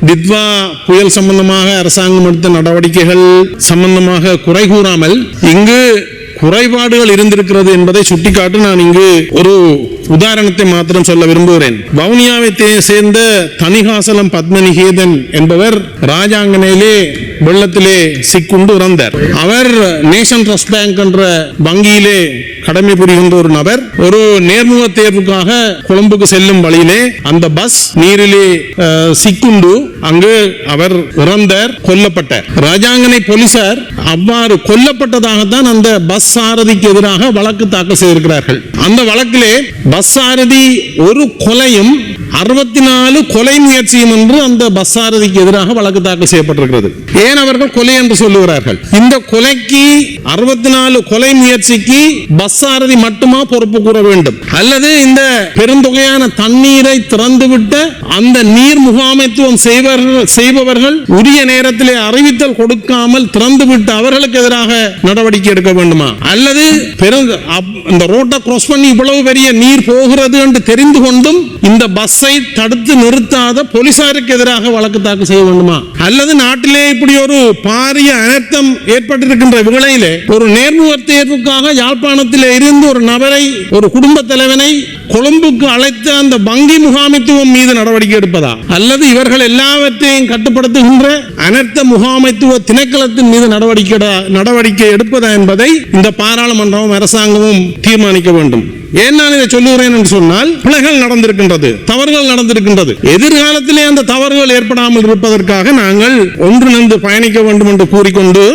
டித்வா புயல் சம்பந்தமாக அரசாங்கம் எடுத்த நடவடிக்கைகள் சம்பந்தமாக குறை கூறாமல் இங்கு குறைபாடுகள் இருந்திருக்கிறது என்பதை சுட்டிக்காட்டி நான் இங்கு ஒரு உதாரணத்தை மாத்திரம் சொல்ல விரும்புகிறேன். வவுனியாவை சேர்ந்த தணிகாசலம் பத்மநிகேதன் என்பவர் ராஜாங்கனையிலே வெள்ளத்திலே சிக்குண்டு இறந்தார். அவர் நேஷன் ட்ரஸ்ட் பேங்க் என்ற வங்கியிலே கடமை புரிகின்ற ஒரு நபர். ஒரு நேர்முக தேர்வுக்காக கொழும்புக்கு செல்லும் வழியிலே அந்த பஸ் நீரிலே சிக்குண்டு அங்கு அவர் இறந்தார், கொல்லப்பட்டார். ராஜாங்கனை போலீசார் அவ்வாறு கொல்லப்பட்டதாகத்தான் அந்த பஸ் சாரதிக்கு எதிராக வழக்கு தாக்கல் செய்திருக்கிறார்கள். அந்த வழக்கிலே பஸ் சாரதி ஒரு கொலையும் 64 கொலை முயற்சியும் என்று அந்த பஸ் சாரதிக்கு எதிராக வழக்கு தாக்கல் செய்யப்பட்டிருக்கிறது. ஏன் அவர்கள் கொலை என்று சொல்லுகிறார்கள்? இந்த கொலைக்கு 64 கொலை முயற்சிக்கு பஸ் சாரதி மட்டுமா பொறுப்பு கூற வேண்டும், அல்லது இந்த பெருந்தொகையான தண்ணீரை திறந்துவிட்ட அந்த நீர் முகாமைத்துவம் செய்பவர்கள் உரிய நேரத்திலே அறிவித்தல் கொடுக்காமல் திறந்துவிட்டு அவர்களுக்கு எதிராக நடவடிக்கை எடுக்க வேண்டுமா, அல்லது இந்த ரோட்டை கிராஸ் பண்ணி இவ்வளவு பெரிய நீர் போகிறது என்று தெரிந்து கொண்டும் இந்த பஸ்ஸை தடுத்து நிறுத்தாத போலீசாருக்கு எதிராக வழக்கு தாக்கல் செய்ய வேண்டுமா, அல்லது நாட்டிலே இப்படி ஒரு பாரிய அனர்த்தம் ஏற்பட்டிருக்கின்ற வேளையிலே ஒரு நேர்முக தேர்வுக்காக யாழ்ப்பாணத்திலே இருந்து ஒரு நபரை, ஒரு குடும்ப தலைவனை கொழும்புக்கு அழைத்த அந்த வங்கி முகாமைத்துவம் மீது நடவடிக்கை எடுப்பதா, அல்லது இவர்கள் எல்லாவற்றையும் கட்டுப்படுத்துகின்ற அனர்த்த முகாமைத்துவ திணைக்களத்தின் மீது நடவடிக்கை எடுப்பதா என்பதை இந்த பாராளுமன்றமும் அரசாங்கமும் தீர்மானிக்க வேண்டும். ஏன் நான் இதை சொல்லுகிறேன் என்று சொன்னால், பிழைகள் நடந்திருக்கின்றது, தவறுகள் நடந்திருக்கின்றது. எதிர்காலத்திலே அந்த தவறுகள் ஏற்படாமல் இருப்பதற்காக நாங்கள் ஒன்றிணைந்து பயணிக்க வேண்டும் என்று கூறிக்கொண்டு